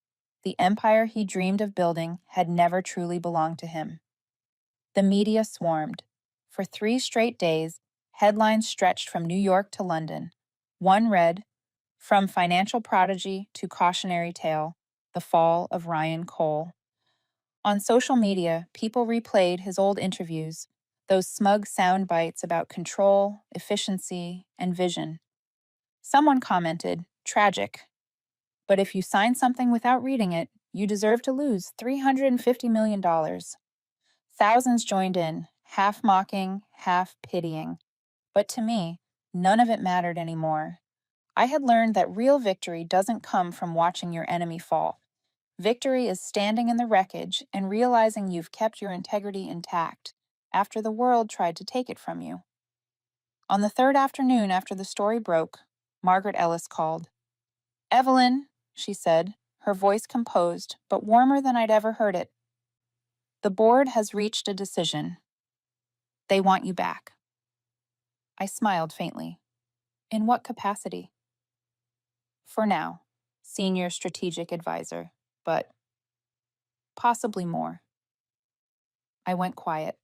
Speaker 1: The empire he dreamed of building had never truly belonged to him. The media swarmed. For 3 straight days, headlines stretched from New York to London. One read, "From Financial Prodigy to Cautionary Tale, The Fall of Ryan Cole." On social media, people replayed his old interviews, those smug sound bites about control, efficiency, and vision. Someone commented, "Tragic. But if you sign something without reading it, you deserve to lose $350 million. Thousands joined in, half mocking, half pitying. But to me, none of it mattered anymore. I had learned that real victory doesn't come from watching your enemy fall. Victory is standing in the wreckage and realizing you've kept your integrity intact after the world tried to take it from you. On the 3rd afternoon after the story broke, Margaret Ellis called. "Evelyn," she said, her voice composed but warmer than I'd ever heard it. "The board has reached a decision. They want you back." I smiled faintly. "In what capacity?" "For now, senior strategic advisor, but possibly more." I went quiet.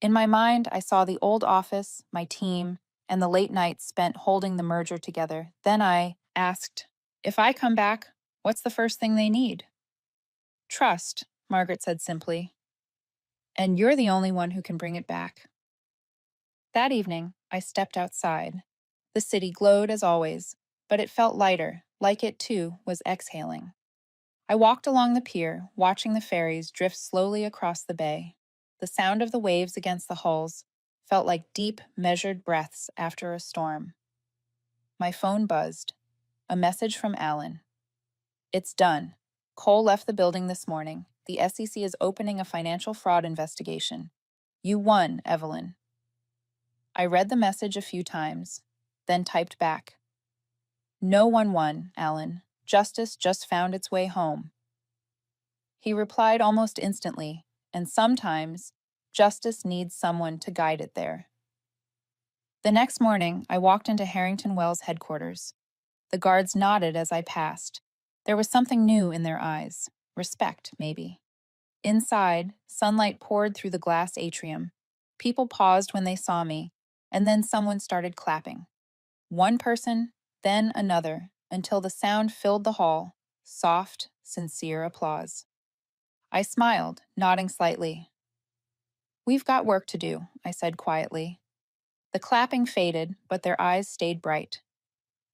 Speaker 1: In my mind, I saw the old office, my team, and the late nights spent holding the merger together. Then I asked, "If I come back, what's the first thing they need?" "Trust," Margaret said simply. "And you're the only one who can bring it back." That evening, I stepped outside. The city glowed as always, but it felt lighter, like it too was exhaling. I walked along the pier, watching the ferries drift slowly across the bay. The sound of the waves against the hulls felt like deep, measured breaths after a storm. My phone buzzed. A message from Alan. It's done. Cole left the building this morning. The SEC is opening a financial fraud investigation. You won, Evelyn. I read the message a few times, then typed back. No one won, Alan. Justice just found its way home. He replied almost instantly, and sometimes justice needs someone to guide it there. The next morning, I walked into Harrington Wells headquarters. The guards nodded as I passed. There was something new in their eyes. Respect, maybe. Inside, sunlight poured through the glass atrium. People paused when they saw me, and then someone started clapping. One person, then another, until the sound filled the hall. Soft, sincere applause. I smiled, nodding slightly. We've got work to do, I said quietly. The clapping faded, but their eyes stayed bright.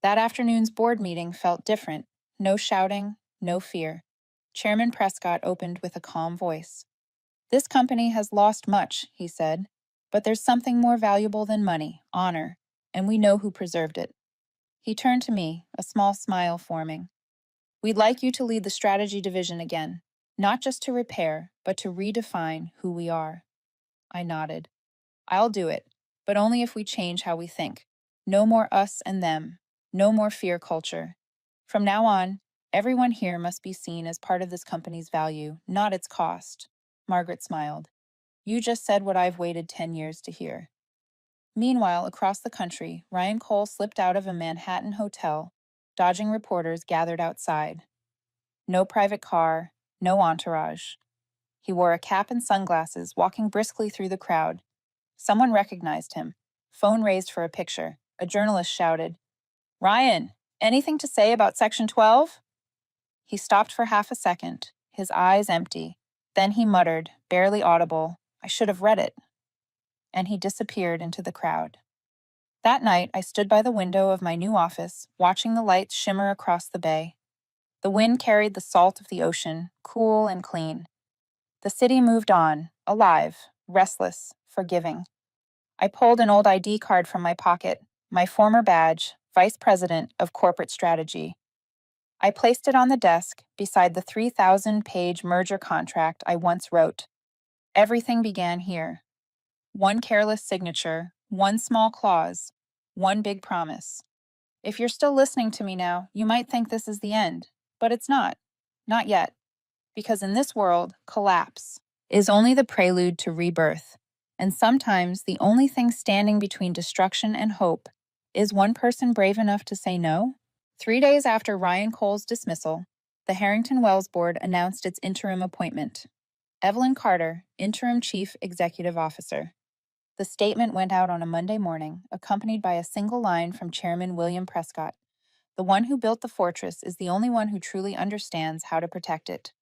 Speaker 1: That afternoon's board meeting felt different. No shouting, no fear. Chairman Prescott opened with a calm voice. This company has lost much, he said, but there's something more valuable than money, honor, and we know who preserved it. He turned to me, a small smile forming. We'd like you to lead the strategy division again, not just to repair, but to redefine who we are. I nodded. I'll do it, but only if we change how we think. No more us and them. No more fear culture. From now on, everyone here must be seen as part of this company's value, not its cost. Margaret smiled. You just said what I've waited 10 years to hear. Meanwhile, across the country, Ryan Cole slipped out of a Manhattan hotel, dodging reporters gathered outside. No private car, no entourage. He wore a cap and sunglasses, walking briskly through the crowd. Someone recognized him. Phone raised for a picture. A journalist shouted, Ryan, anything to say about Section 12? He stopped for half a second, his eyes empty. Then he muttered, barely audible, I should have read it. And he disappeared into the crowd. That night, I stood by the window of my new office, watching the lights shimmer across the bay. The wind carried the salt of the ocean, cool and clean. The city moved on, alive, restless, forgiving. I pulled an old ID card from my pocket, my former badge, Vice President of Corporate Strategy. I placed it on the desk beside the 3,000-page merger contract I once wrote. Everything began here. One careless signature, one small clause, one big promise. If you're still listening to me now, you might think this is the end, but it's not. Not yet. Because in this world, collapse is only the prelude to rebirth. And sometimes the only thing standing between destruction and hope is one person brave enough to say no. 3 days after Ryan Cole's dismissal, the Harrington Wells Board announced its interim appointment. Evelyn Carter, Interim Chief Executive Officer. The statement went out on a Monday morning, accompanied by a single line from Chairman William Prescott. The one who built the fortress is the only one who truly understands how to protect it.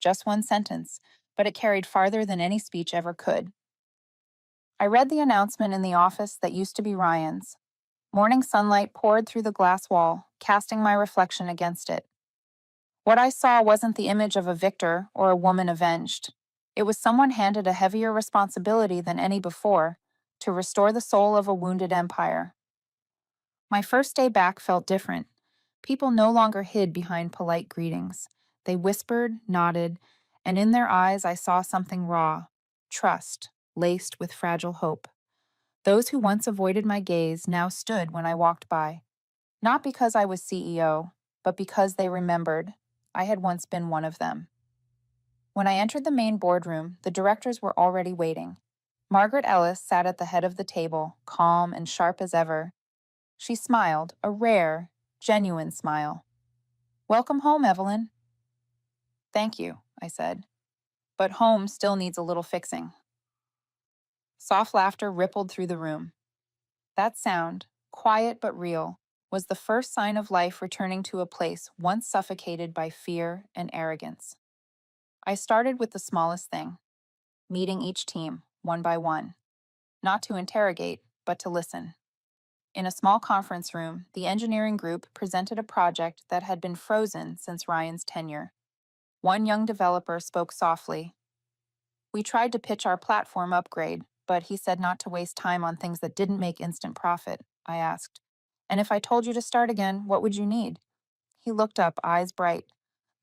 Speaker 1: Just one sentence, but it carried farther than any speech ever could. I read the announcement in the office that used to be Ryan's. Morning sunlight poured through the glass wall, casting my reflection against it. What I saw wasn't the image of a victor or a woman avenged. It was someone handed a heavier responsibility than any before, to restore the soul of a wounded empire. My first day back felt different. People no longer hid behind polite greetings. They whispered, nodded, and in their eyes I saw something raw, trust, laced with fragile hope. Those who once avoided my gaze now stood when I walked by. Not because I was CEO, but because they remembered I had once been one of them. When I entered the main boardroom, the directors were already waiting. Margaret Ellis sat at the head of the table, calm and sharp as ever. She smiled, a rare, genuine smile. Welcome home, Evelyn. Thank you, I said. But home still needs a little fixing. Soft laughter rippled through the room. That sound, quiet but real, was the first sign of life returning to a place once suffocated by fear and arrogance. I started with the smallest thing, meeting each team, one by one. Not to interrogate, but to listen. In a small conference room, the engineering group presented a project that had been frozen since Ryan's tenure. One young developer spoke softly. We tried to pitch our platform upgrade, but he said not to waste time on things that didn't make instant profit, I asked. And if I told you to start again, what would you need? He looked up, eyes bright.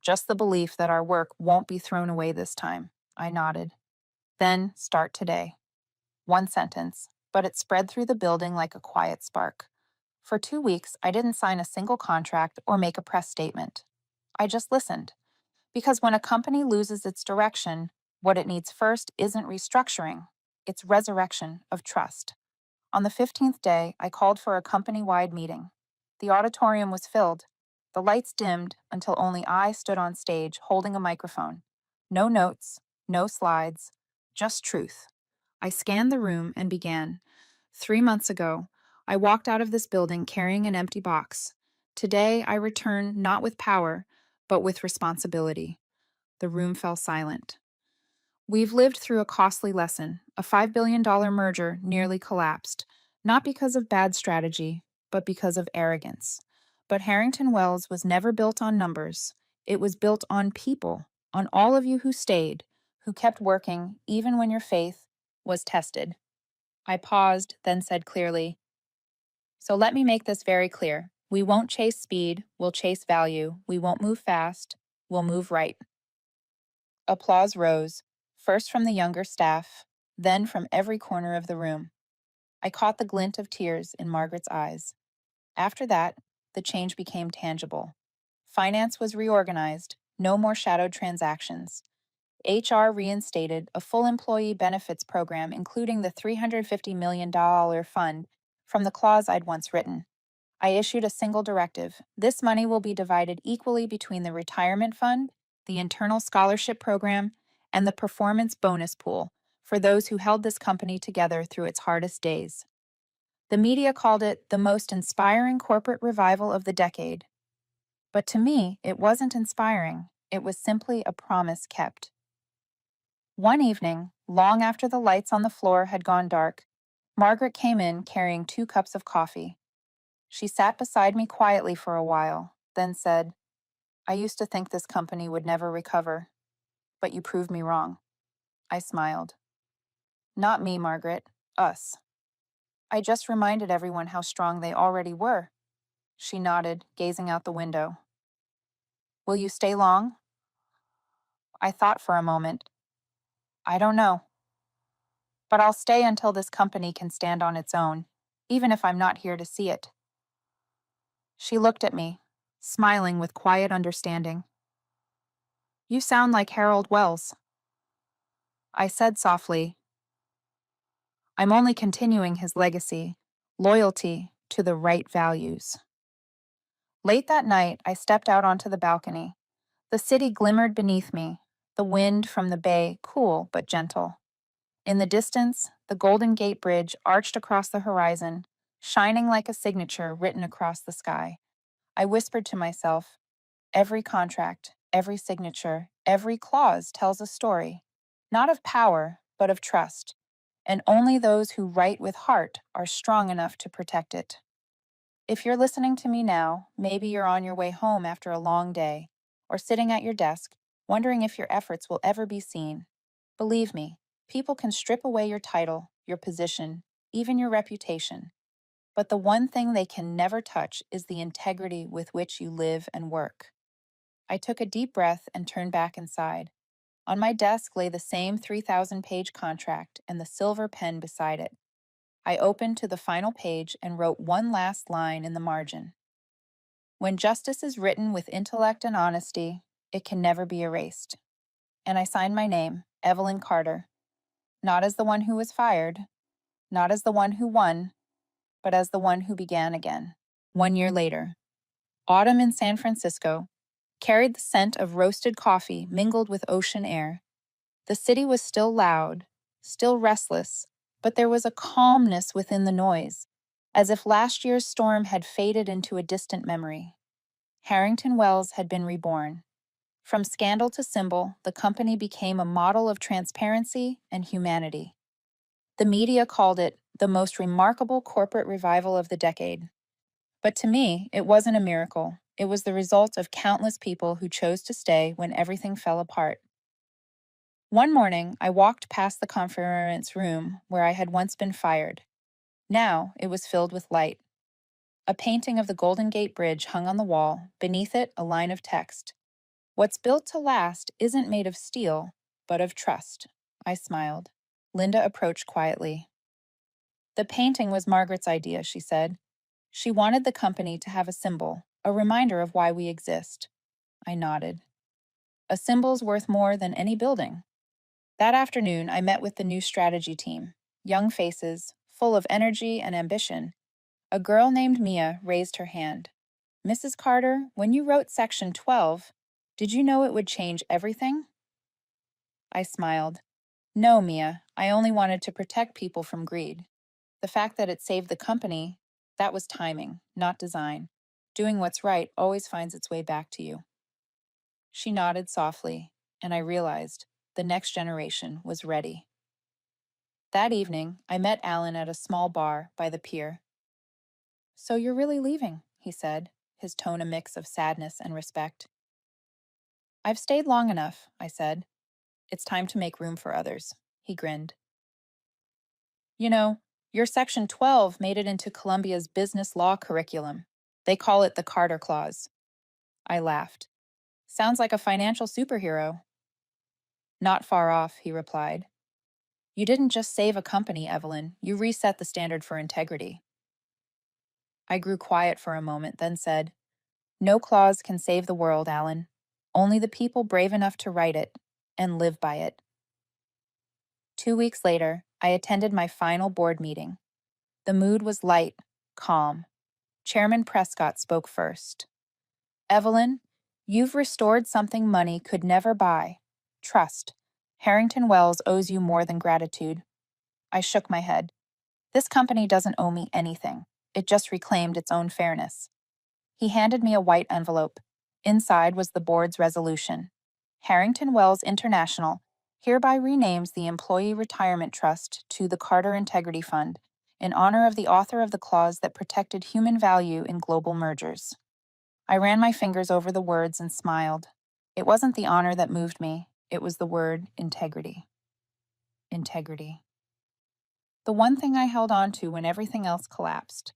Speaker 1: Just the belief that our work won't be thrown away this time. I nodded. Then start today. One sentence, but it spread through the building like a quiet spark. For 2 weeks, I didn't sign a single contract or make a press statement. I just listened. Because when a company loses its direction, what it needs first isn't restructuring, it's resurrection of trust. On the 15th day, I called for a company-wide meeting. The auditorium was filled. The lights dimmed until only I stood on stage holding a microphone. No notes, no slides, just truth. I scanned the room and began. 3 months ago, I walked out of this building carrying an empty box. Today, I return not with power, but with responsibility. The room fell silent. We've lived through a costly lesson. A $5 billion merger nearly collapsed, not because of bad strategy, but because of arrogance. But Harrington Wells was never built on numbers. It was built on people, on all of you who stayed, who kept working even when your faith was tested. I paused, then said clearly, "So let me make this very clear. We won't chase speed, we'll chase value. We won't move fast, we'll move right." Applause rose, first from the younger staff, then from every corner of the room. I caught the glint of tears in Margaret's eyes. After that, the change became tangible. Finance was reorganized, no more shadowed transactions. HR reinstated a full employee benefits program, including the $350 million fund from the clause I'd once written. I issued a single directive. This money will be divided equally between the retirement fund, the internal scholarship program, and the performance bonus pool for those who held this company together through its hardest days. The media called it the most inspiring corporate revival of the decade. But to me, it wasn't inspiring. It was simply a promise kept. One evening, long after the lights on the floor had gone dark, Margaret came in carrying 2 cups of coffee. She sat beside me quietly for a while, then said, "I used to think this company would never recover, but you proved me wrong." I smiled. "Not me, Margaret. Us. I just reminded everyone how strong they already were." She nodded, gazing out the window. "Will you stay long?" I thought for a moment. "I don't know. But I'll stay until this company can stand on its own, even if I'm not here to see it." She looked at me, smiling with quiet understanding. "You sound like Harold Wells." I said softly, "I'm only continuing his legacy, loyalty to the right values." Late that night, I stepped out onto the balcony. The city glimmered beneath me, the wind from the bay cool but gentle. In the distance, the Golden Gate Bridge arched across the horizon, shining like a signature written across the sky. I whispered to myself, every contract, every signature, every clause tells a story, not of power, but of trust, and only those who write with heart are strong enough to protect it. If you're listening to me now, maybe you're on your way home after a long day, or sitting at your desk, wondering if your efforts will ever be seen. Believe me, people can strip away your title, your position, even your reputation. But the one thing they can never touch is the integrity with which you live and work. I took a deep breath and turned back inside. On my desk lay the same 3,000-page contract and the silver pen beside it. I opened to the final page and wrote one last line in the margin. When justice is written with intellect and honesty, it can never be erased. And I signed my name, Evelyn Carter, not as the one who was fired, not as the one who won, but as the one who began again. 1 year later, autumn in San Francisco carried the scent of roasted coffee mingled with ocean air. The city was still loud, still restless, but there was a calmness within the noise, as if last year's storm had faded into a distant memory. Harrington Wells had been reborn. From scandal to symbol, the company became a model of transparency and humanity. The media called it the most remarkable corporate revival of the decade. But to me, it wasn't a miracle. It was the result of countless people who chose to stay when everything fell apart. One morning, I walked past the conference room where I had once been fired. Now, it was filled with light. A painting of the Golden Gate Bridge hung on the wall, beneath it, a line of text. What's built to last isn't made of steel, but of trust. I smiled. Linda approached quietly. The painting was Margaret's idea, she said. She wanted the company to have a symbol, a reminder of why we exist. I nodded. A symbol's worth more than any building. That afternoon, I met with the new strategy team. Young faces, full of energy and ambition. A girl named Mia raised her hand. Mrs. Carter, when you wrote Section 12, did you know it would change everything? I smiled. No, Mia, I only wanted to protect people from greed. The fact that it saved the company, that was timing, not design. Doing what's right always finds its way back to you. She nodded softly, and I realized the next generation was ready. That evening, I met Alan at a small bar by the pier. So you're really leaving, he said, his tone a mix of sadness and respect. I've stayed long enough, I said. It's time to make room for others. He grinned. You know, your Section 12 made it into Columbia's business law curriculum. They call it the Carter Clause. I laughed. Sounds like a financial superhero. Not far off, he replied. You didn't just save a company, Evelyn. You reset the standard for integrity. I grew quiet for a moment, then said, No clause can save the world, Alan. Only the people brave enough to write it and live by it. 2 weeks later, I attended my final board meeting. The mood was light, calm. Chairman Prescott spoke first. Evelyn, you've restored something money could never buy. Trust. Harrington Wells owes you more than gratitude. I shook my head. This company doesn't owe me anything. It just reclaimed its own fairness. He handed me a white envelope. Inside was the board's resolution. Harrington Wells International hereby renames the Employee Retirement Trust to the Carter Integrity Fund in honor of the author of the clause that protected human value in global mergers. I ran my fingers over the words and smiled. It wasn't the honor that moved me. It was the word integrity. Integrity. The one thing I held on to when everything else collapsed.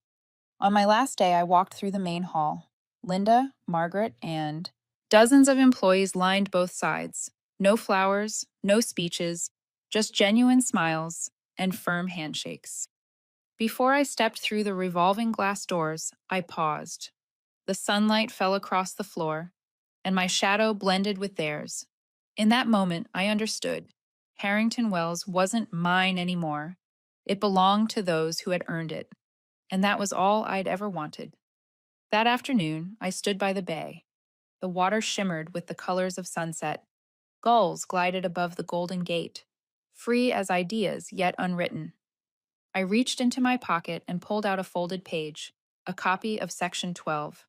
Speaker 1: On my last day, I walked through the main hall. Linda, Margaret, and dozens of employees lined both sides. No flowers, no speeches, just genuine smiles and firm handshakes. Before I stepped through the revolving glass doors, I paused. The sunlight fell across the floor, and my shadow blended with theirs. In that moment, I understood. Harrington Wells wasn't mine anymore. It belonged to those who had earned it, and that was all I'd ever wanted. That afternoon, I stood by the bay. The water shimmered with the colors of sunset. Gulls glided above the Golden Gate, free as ideas yet unwritten. I reached into my pocket and pulled out a folded page, a copy of Section 12.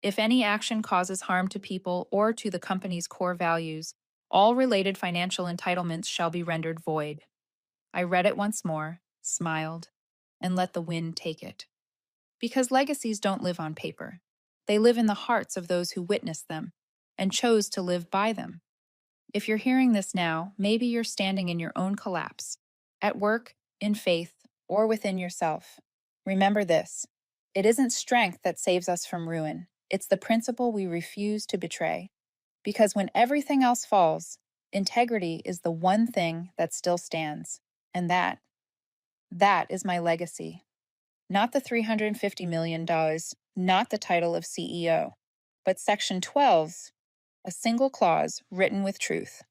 Speaker 1: If any action causes harm to people or to the company's core values, all related financial entitlements shall be rendered void. I read it once more, smiled, and let the wind take it. Because legacies don't live on paper. They live in the hearts of those who witnessed them and chose to live by them. If you're hearing this now, maybe you're standing in your own collapse, at work, in faith, or within yourself. Remember this: it isn't strength that saves us from ruin. It's the principle we refuse to betray. Because when everything else falls, integrity is the one thing that still stands. And that is my legacy. Not the $350 million, not the title of CEO, but Section 12's, a single clause written with truth.